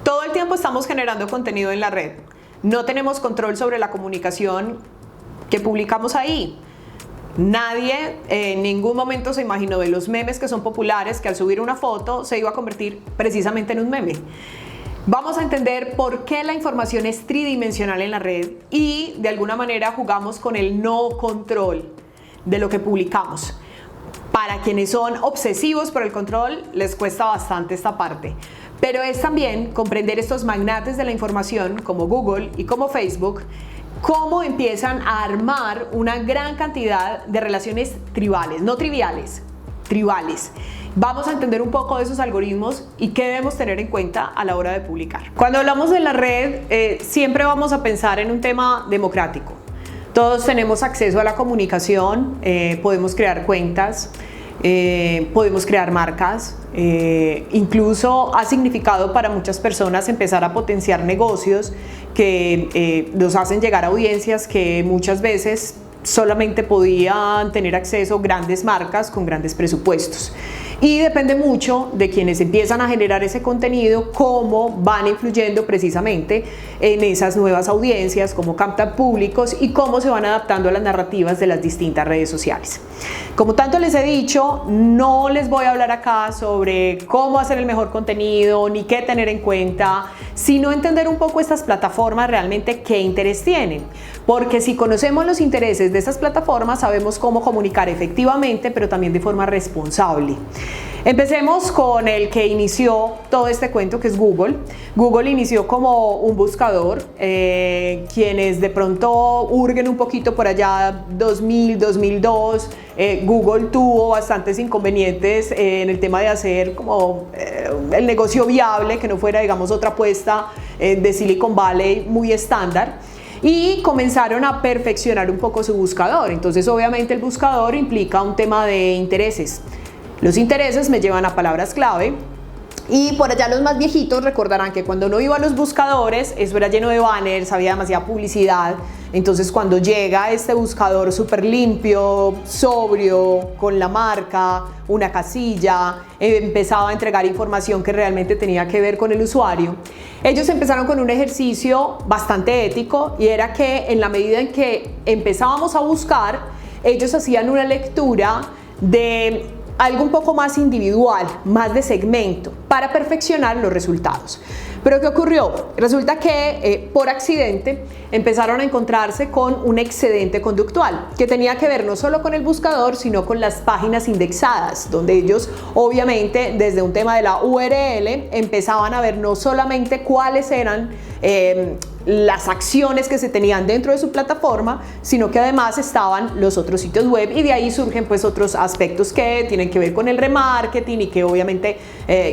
Todo el tiempo estamos generando contenido en la red. No tenemos control sobre la comunicación que publicamos ahí. Nadie en ningún momento se imaginó de los memes que son populares que al subir una foto se iba a convertir precisamente en un meme. Vamos a entender por qué la información es tridimensional en la red y de alguna manera jugamos con el no control de lo que publicamos. Para quienes son obsesivos por el control les cuesta bastante esta parte. Pero es también comprender estos magnates de la información como Google y como Facebook, cómo empiezan a armar una gran cantidad de relaciones tribales, no triviales, tribales. Vamos a entender un poco de esos algoritmos y qué debemos tener en cuenta a la hora de publicar. Cuando hablamos de la red, siempre vamos a pensar en un tema democrático. Todos tenemos acceso a la comunicación, podemos crear cuentas, podemos crear marcas, incluso ha significado para muchas personas empezar a potenciar negocios que los hacen llegar a audiencias que muchas veces solamente podían tener acceso grandes marcas con grandes presupuestos. Y depende mucho de quienes empiezan a generar ese contenido, cómo van influyendo precisamente en esas nuevas audiencias, cómo captan públicos y cómo se van adaptando a las narrativas de las distintas redes sociales. Como tanto les he dicho, no les voy a hablar acá sobre cómo hacer el mejor contenido ni qué tener en cuenta, sino entender un poco estas plataformas realmente qué interés tienen. Porque si conocemos los intereses de esas plataformas, sabemos cómo comunicar efectivamente, pero también de forma responsable. Empecemos con el que inició todo este cuento, que es Google. Google inició como un buscador. Quienes de pronto hurguen un poquito por allá, 2000, 2002, Google tuvo bastantes inconvenientes en el tema de hacer como el negocio viable, que no fuera, digamos, otra apuesta de Silicon Valley muy estándar. Y comenzaron a perfeccionar un poco su buscador. Entonces, obviamente, el buscador implica un tema de intereses. Los intereses me llevan a palabras clave. Y por allá los más viejitos recordarán que cuando uno iba a los buscadores, eso era lleno de banners, había demasiada publicidad. Entonces cuando llega este buscador súper limpio, sobrio, con la marca, una casilla, empezaba a entregar información que realmente tenía que ver con el usuario. Ellos empezaron con un ejercicio bastante ético y era que en la medida en que empezábamos a buscar, ellos hacían una lectura de algo un poco más individual, más de segmento, para perfeccionar los resultados. Pero ¿qué ocurrió? Resulta que por accidente empezaron a encontrarse con un excedente conductual que tenía que ver no solo con el buscador, sino con las páginas indexadas, donde ellos obviamente desde un tema de la URL empezaban a ver no solamente cuáles eran las acciones que se tenían dentro de su plataforma, sino que además estaban los otros sitios web, y de ahí surgen pues otros aspectos que tienen que ver con el remarketing y que obviamente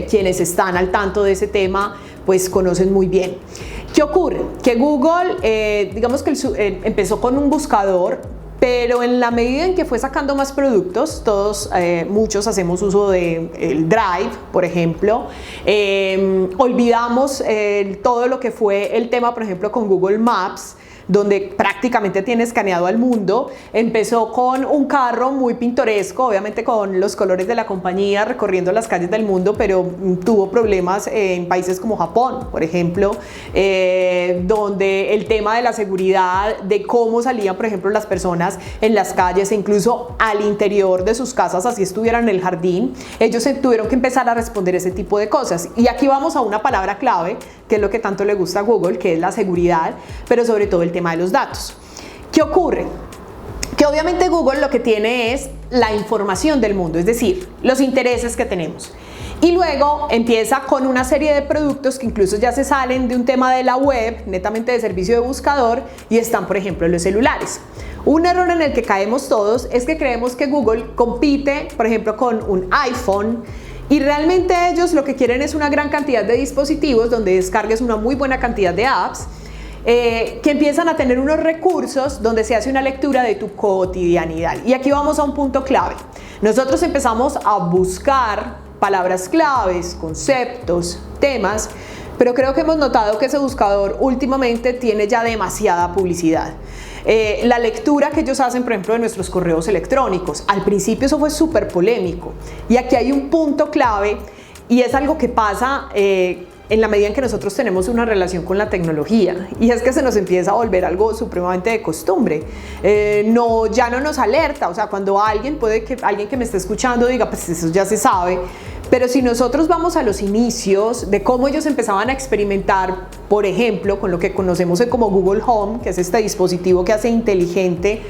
quienes están al tanto de ese tema pues conocen muy bien. ¿Qué ocurre? Que Google, digamos que empezó con un buscador, pero en la medida en que fue sacando más productos, muchos hacemos uso del Drive, por ejemplo, olvidamos todo lo que fue el tema, por ejemplo, con Google Maps, donde prácticamente tiene escaneado al mundo. Empezó con un carro muy pintoresco, obviamente con los colores de la compañía, recorriendo las calles del mundo, pero tuvo problemas en países como Japón, por ejemplo, donde el tema de la seguridad, de cómo salían, por ejemplo, las personas en las calles e incluso al interior de sus casas, así estuvieran en el jardín, ellos tuvieron que empezar a responder ese tipo de cosas. Y aquí vamos a una palabra clave, que es lo que tanto le gusta a Google, que es la seguridad, pero sobre todo el tema de los datos. ¿Qué ocurre? Que obviamente Google lo que tiene es la información del mundo, es decir, los intereses que tenemos. Y luego empieza con una serie de productos que incluso ya se salen de un tema de la web, netamente de servicio de buscador, y están, por ejemplo, los celulares. Un error en el que caemos todos es que creemos que Google compite, por ejemplo, con un iPhone, y realmente ellos lo que quieren es una gran cantidad de dispositivos donde descargues una muy buena cantidad de apps que empiezan a tener unos recursos donde se hace una lectura de tu cotidianidad. Y aquí vamos a un punto clave. Nosotros empezamos a buscar palabras claves, conceptos, temas, pero creo que hemos notado que ese buscador últimamente tiene ya demasiada publicidad. La lectura que ellos hacen, por ejemplo, de nuestros correos electrónicos, al principio eso fue súper polémico, y aquí hay un punto clave y es algo que pasa en la medida en que nosotros tenemos una relación con la tecnología, y es que se nos empieza a volver algo supremamente de costumbre. Ya no nos alerta, o sea, cuando alguien que me esté escuchando diga, pues eso ya se sabe, pero si nosotros vamos a los inicios de cómo ellos empezaban a experimentar, por ejemplo, con lo que conocemos como Google Home, que es este dispositivo que hace inteligente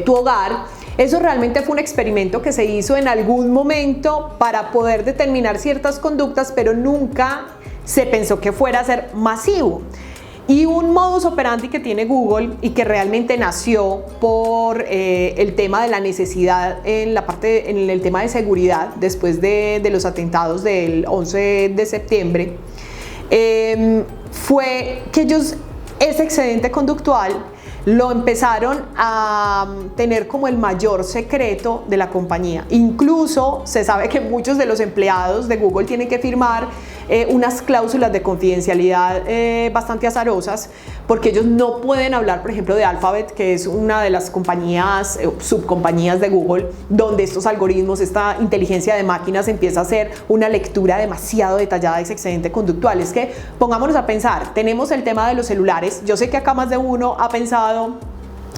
tu hogar, eso realmente fue un experimento que se hizo en algún momento para poder determinar ciertas conductas, pero nunca se pensó que fuera a ser masivo. Y un modus operandi que tiene Google y que realmente nació por el tema de la necesidad en el tema de seguridad después de los atentados del 11 de septiembre, fue que ellos ese excedente conductual lo empezaron a tener como el mayor secreto de la compañía. Incluso se sabe que muchos de los empleados de Google tienen que firmar unas cláusulas de confidencialidad bastante azarosas, porque ellos no pueden hablar, por ejemplo, de Alphabet, que es una de las compañías, subcompañías de Google, donde estos algoritmos, esta inteligencia de máquinas empieza a hacer una lectura demasiado detallada de ese excedente conductual. Es que pongámonos a pensar, tenemos el tema de los celulares. Yo sé que acá más de uno ha pensado,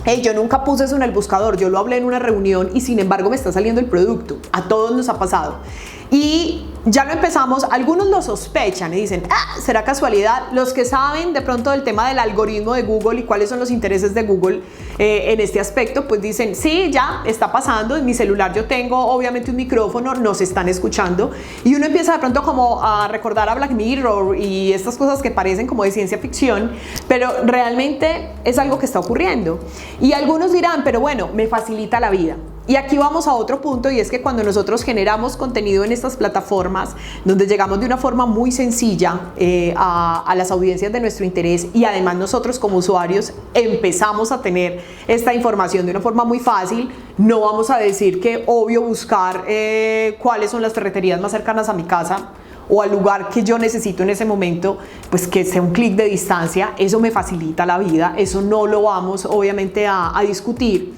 hey, yo nunca puse eso en el buscador, yo lo hablé en una reunión y sin embargo me está saliendo el producto. A todos nos ha pasado. Y ya lo empezamos, algunos lo sospechan y dicen, ¿será casualidad? Los que saben de pronto del tema del algoritmo de Google y cuáles son los intereses de Google en este aspecto, pues dicen, sí, ya está pasando, en mi celular yo tengo obviamente un micrófono, nos están escuchando, y uno empieza de pronto como a recordar a Black Mirror y estas cosas que parecen como de ciencia ficción, pero realmente es algo que está ocurriendo. Y algunos dirán, pero bueno, me facilita la vida. Y aquí vamos a otro punto, y es que cuando nosotros generamos contenido en estas plataformas, donde llegamos de una forma muy sencilla a las audiencias de nuestro interés, y además nosotros como usuarios empezamos a tener esta información de una forma muy fácil, no vamos a decir que obvio buscar cuáles son las ferreterías más cercanas a mi casa o al lugar que yo necesito en ese momento, pues que sea un clic de distancia. Eso me facilita la vida, eso no lo vamos obviamente a discutir.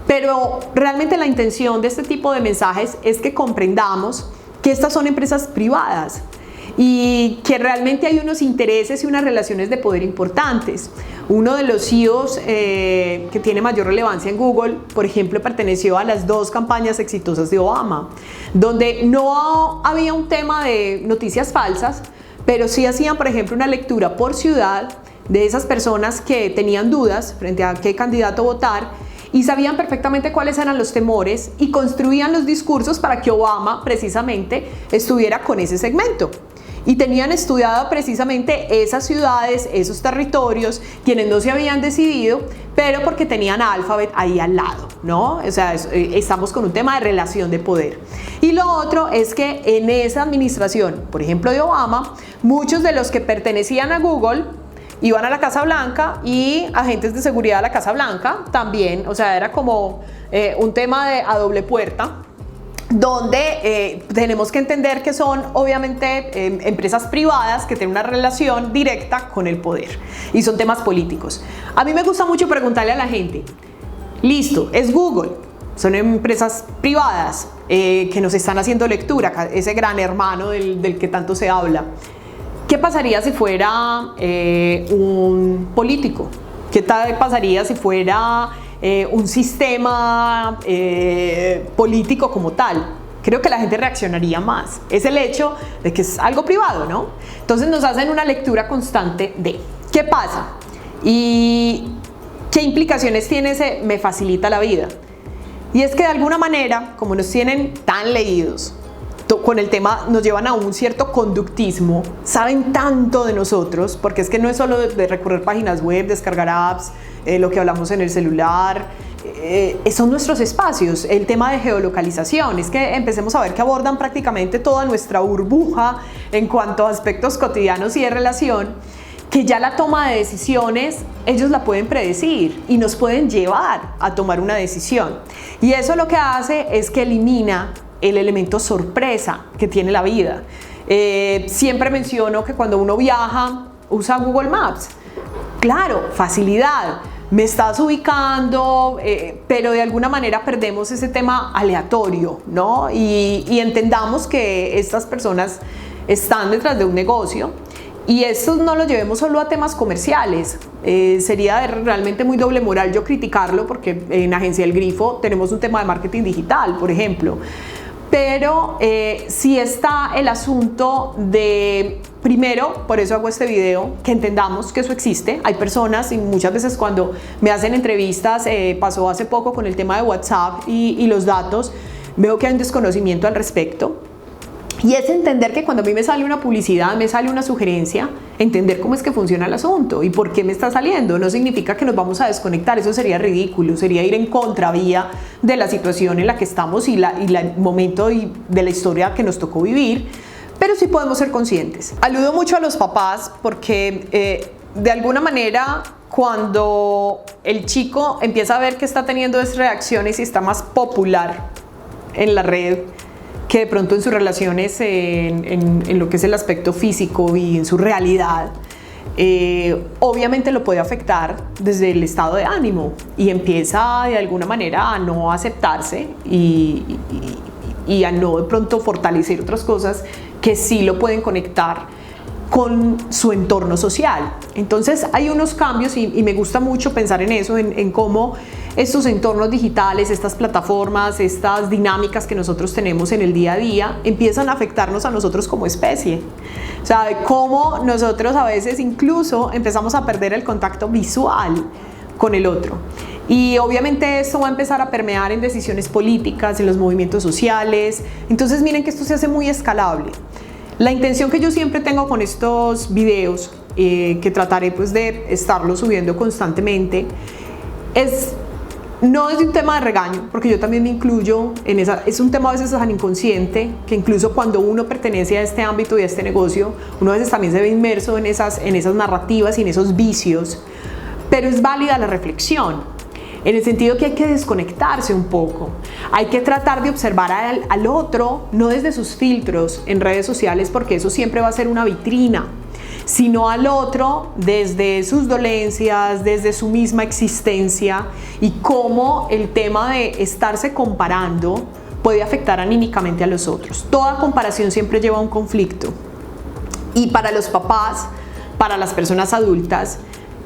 Pero realmente la intención de este tipo de mensajes es que comprendamos que estas son empresas privadas y que realmente hay unos intereses y unas relaciones de poder importantes. Uno de los CEOs que tiene mayor relevancia en Google, por ejemplo, perteneció a las 2 campañas exitosas de Obama, donde no había un tema de noticias falsas, pero sí hacían, por ejemplo, una lectura por ciudad de esas personas que tenían dudas frente a qué candidato votar, y sabían perfectamente cuáles eran los temores y construían los discursos para que Obama precisamente estuviera con ese segmento. Y tenían estudiado precisamente esas ciudades, esos territorios, quienes no se habían decidido, pero porque tenían a Alphabet ahí al lado, ¿no? O sea, estamos con un tema de relación de poder. Y lo otro es que en esa administración, por ejemplo de Obama, muchos de los que pertenecían a Google iban a la Casa Blanca, y agentes de seguridad de la Casa Blanca también, o sea, era como un tema a doble puerta, donde tenemos que entender que son obviamente empresas privadas que tienen una relación directa con el poder, y son temas políticos. A mí me gusta mucho preguntarle a la gente, listo, es Google, son empresas privadas que nos están haciendo lectura, ese gran hermano del que tanto se habla. ¿Qué pasaría si fuera un político? ¿Qué tal pasaría si fuera un sistema político como tal? Creo que la gente reaccionaría más. Es el hecho de que es algo privado, ¿no? Entonces nos hacen una lectura constante de ¿qué pasa? ¿Y qué implicaciones tiene ese me facilita la vida? Y es que de alguna manera, como nos tienen tan leídos, con el tema nos llevan a un cierto conductismo, saben tanto de nosotros, porque es que no es solo de recorrer páginas web, descargar apps, lo que hablamos en el celular, son nuestros espacios, el tema de geolocalización, es que empecemos a ver que abordan prácticamente toda nuestra burbuja en cuanto a aspectos cotidianos y de relación, que ya la toma de decisiones ellos la pueden predecir y nos pueden llevar a tomar una decisión, y eso lo que hace es que elimina el elemento sorpresa que tiene la vida. Siempre menciono que cuando uno viaja usa Google Maps. Claro, facilidad, me estás ubicando, pero de alguna manera perdemos ese tema aleatorio, ¿no? Y entendamos que estas personas están detrás de un negocio, Y esto no lo llevemos solo a temas comerciales. Sería realmente muy doble moral yo criticarlo, porque en Agencia El Grifo tenemos un tema de marketing digital, por ejemplo. Pero sí está el asunto de, primero, por eso hago este video, que entendamos que eso existe. Hay personas, y muchas veces cuando me hacen entrevistas, pasó hace poco con el tema de WhatsApp y los datos, veo que hay un desconocimiento al respecto. Y es entender que cuando a mí me sale una publicidad, me sale una sugerencia, entender cómo es que funciona el asunto y por qué me está saliendo. No significa que nos vamos a desconectar, eso sería ridículo, sería ir en contravía de la situación en la que estamos y el momento de la historia que nos tocó vivir, pero sí podemos ser conscientes. Aludo mucho a los papás porque de alguna manera cuando el chico empieza a ver que está teniendo esas reacciones y está más popular en la red, que de pronto en sus relaciones, en lo que es el aspecto físico y en su realidad, obviamente lo puede afectar desde el estado de ánimo y empieza de alguna manera a no aceptarse y a no de pronto fortalecer otras cosas que sí lo pueden conectar con su entorno social. Entonces hay unos cambios y me gusta mucho pensar en eso, en cómo estos entornos digitales, estas plataformas, estas dinámicas que nosotros tenemos en el día a día empiezan a afectarnos a nosotros como especie. O sea, de cómo nosotros a veces incluso empezamos a perder el contacto visual con el otro. Y obviamente esto va a empezar a permear en decisiones políticas, en los movimientos sociales. Entonces miren que esto se hace muy escalable. La intención que yo siempre tengo con estos videos, que trataré pues de estarlos subiendo constantemente, no es un tema de regaño, porque yo también me incluyo en esa, es un tema a veces tan inconsciente que incluso cuando uno pertenece a este ámbito y a este negocio, uno a veces también se ve inmerso en esas narrativas y en esos vicios, pero es válida la reflexión, en el sentido que hay que desconectarse un poco, hay que tratar de observar al otro, no desde sus filtros en redes sociales, porque eso siempre va a ser una vitrina, sino al otro desde sus dolencias, desde su misma existencia, y cómo el tema de estarse comparando puede afectar anímicamente a los otros. Toda comparación siempre lleva a un conflicto, y para los papás, para las personas adultas,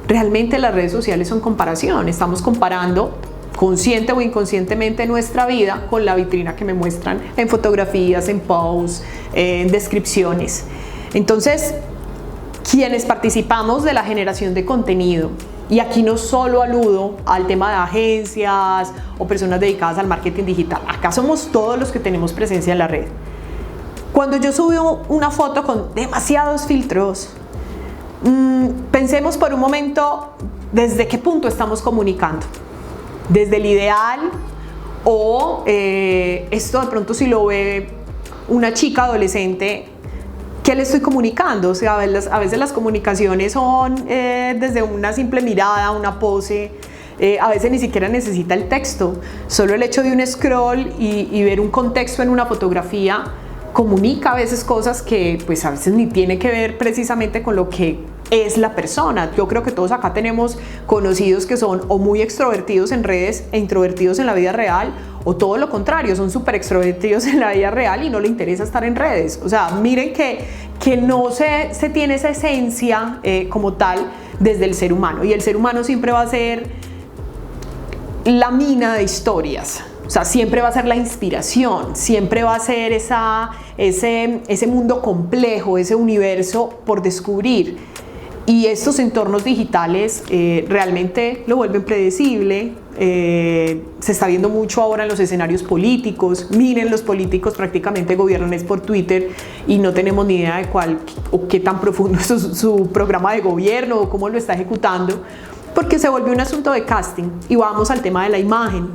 realmente las redes sociales son comparación. Estamos comparando consciente o inconscientemente nuestra vida con la vitrina que me muestran en fotografías, en posts, en descripciones. Entonces, quienes participamos de la generación de contenido, y aquí no solo aludo al tema de agencias o personas dedicadas al marketing digital, acá somos todos los que tenemos presencia en la red. Cuando yo subo una foto con demasiados filtros, pensemos por un momento desde qué punto estamos comunicando, desde el ideal o esto de pronto si lo ve una chica adolescente, ¿qué le estoy comunicando? O sea, a veces las comunicaciones son desde una simple mirada, una pose, a veces ni siquiera necesita el texto, solo el hecho de un scroll y ver un contexto en una fotografía comunica a veces cosas que pues a veces ni tiene que ver precisamente con lo que es la persona. Yo creo que todos acá tenemos conocidos que son o muy extrovertidos en redes e introvertidos en la vida real, o todo lo contrario, son súper extrovertidos en la vida real y no le interesa estar en redes. O sea, miren que no se tiene esa esencia como tal desde el ser humano, y el ser humano siempre va a ser la mina de historias. O sea, siempre va a ser la inspiración, siempre va a ser ese mundo complejo, ese universo por descubrir. Y estos entornos digitales realmente lo vuelven predecible. Se está viendo mucho ahora en los escenarios políticos. Miren, los políticos prácticamente gobiernan es por Twitter y no tenemos ni idea de cuál o qué tan profundo es su programa de gobierno o cómo lo está ejecutando, porque se volvió un asunto de casting. Y vamos al tema de la imagen.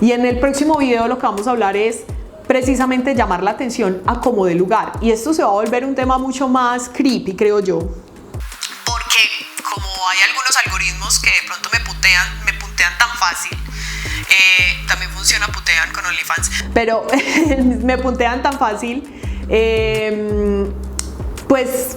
Y en el próximo video lo que vamos a hablar es precisamente llamar la atención a como de lugar. Y esto se va a volver un tema mucho más creepy, creo yo. Porque como hay algunos algoritmos que de pronto me puntean tan fácil, también funciona putean con OnlyFans, pero me puntean tan fácil, pues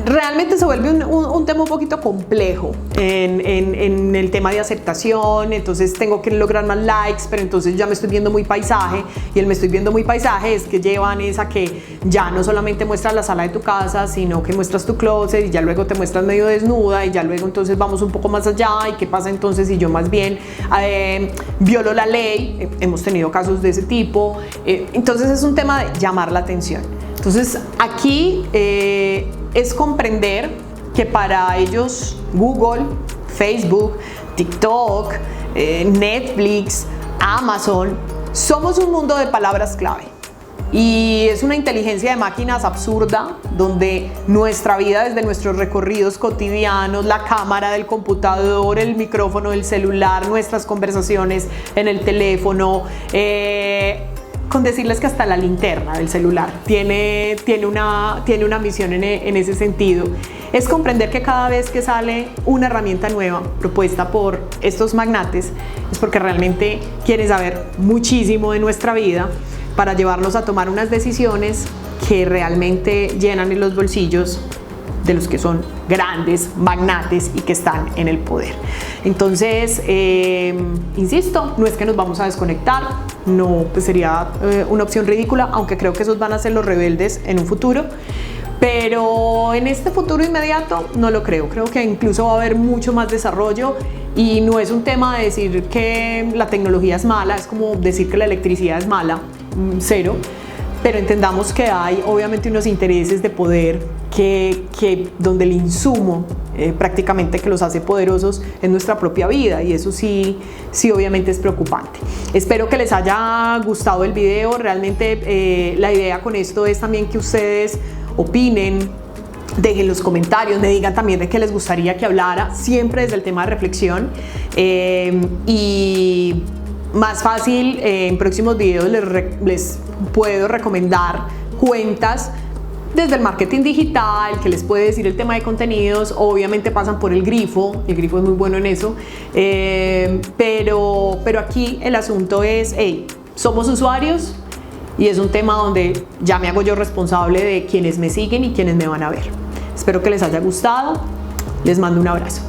realmente se vuelve un tema un poquito complejo en el tema de aceptación. Entonces tengo que lograr más likes, pero entonces ya me estoy viendo muy paisaje, y el me estoy viendo muy paisaje es que llevan a que ya no solamente muestras la sala de tu casa, sino que muestras tu closet, y ya luego te muestras medio desnuda, y ya luego entonces vamos un poco más allá. ¿Y qué pasa entonces si yo más bien violo la ley? Hemos tenido casos de ese tipo. Entonces es un tema de llamar la atención. Entonces aquí es comprender que para ellos Google, Facebook, TikTok, Netflix, Amazon, somos un mundo de palabras clave. Y es una inteligencia de máquinas absurda, donde nuestra vida, desde nuestros recorridos cotidianos, la cámara del computador, el micrófono del celular, nuestras conversaciones en el teléfono, con decirles que hasta la linterna del celular tiene una misión en ese sentido. Es comprender que cada vez que sale una herramienta nueva propuesta por estos magnates, es porque realmente quieren saber muchísimo de nuestra vida para llevarnos a tomar unas decisiones que realmente llenan en los bolsillos de los que son grandes magnates y que están en el poder. Entonces, insisto, no es que nos vamos a desconectar, no, pues sería una opción ridícula, aunque creo que esos van a ser los rebeldes en un futuro. Pero en este futuro inmediato no lo creo. Creo que incluso va a haber mucho más desarrollo, y no es un tema de decir que la tecnología es mala, es como decir que la electricidad es mala, cero. Pero entendamos que hay obviamente unos intereses de poder que donde el insumo prácticamente que los hace poderosos es nuestra propia vida, y eso sí obviamente es preocupante. Espero que les haya gustado el video. Realmente la idea con esto es también que ustedes opinen, dejen los comentarios, me digan también de qué les gustaría que hablara, siempre desde el tema de reflexión. Y más fácil, en próximos videos les puedo recomendar cuentas desde el marketing digital, que les puede decir el tema de contenidos. Obviamente pasan por el grifo es muy bueno en eso, pero aquí el asunto es, somos usuarios, y es un tema donde ya me hago yo responsable de quienes me siguen y quienes me van a ver. Espero que les haya gustado, les mando un abrazo.